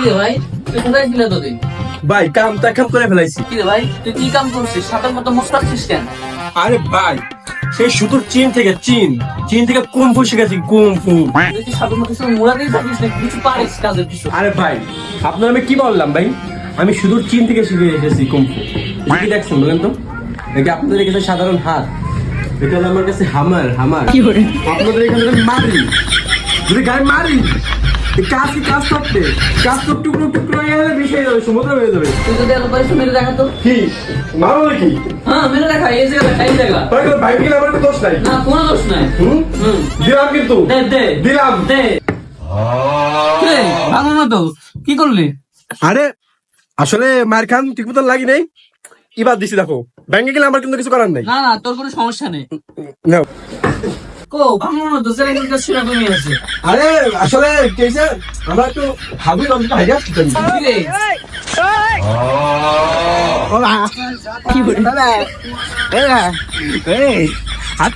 রে ভাই, তুই কোথায় ছিল তোদের? ভাই কাম করে ফেলাইছি। কি রে ভাই, তুই কি কাম করছিস? সাপের মতো মুস্তাচ্ছিস কেন? আরে ভাই সেই শুধু চীন থেকে কুমফু শিখেছি কুমফু। তুই কি সাপের মতো শুধু মুড়াতেই থাকিস না? কিছু পারিস কাজের কিছু? আরে ভাই আপনার আমি কি বললাম ভাই, আমি শুধু চীন থেকে শিখে এসেছি কুমফু। কি দেখছেন বলেন তো, দেখি আপনাদের কাছে সাধারণ হাত, এটা হলো আমার কাছে হামার। আপনাদের এখানে যদি মারি, যদি গায়ে মারি, কাজ করতে টুকরো হয়ে যাবে, বিষয় যাবে, সমুদ্র হয়ে যাবে। তুই যদি এত পারিস মেরে দেখা তো। কি মারো নাকি? হ্যাঁ মেরে দেখা, এই জায়গা এই জায়গা। ভাই গেলে আমার কোনো দোষ নাই। না কোনো দোষ নাই। দিলাম কিন্তু দিলাম। ভালো না তো, কি করলি? আরে আসলে মার খান ঠিক মতন লাগি নাই, এবার দিছি। দেখো ব্যাংকে গেলে আমার কিন্তু কিছু করার নাই। না না, তোর কোনো সমস্যা নেই। নাও। কো ভালো না তো, সেটা কিন্তু সেরা কমে আছে। আরে আসলে কি হয়েছে, আমরা একটু হাবি রঙটা হাইরে আসছি। কি রে? কি বলি দাদা, হাত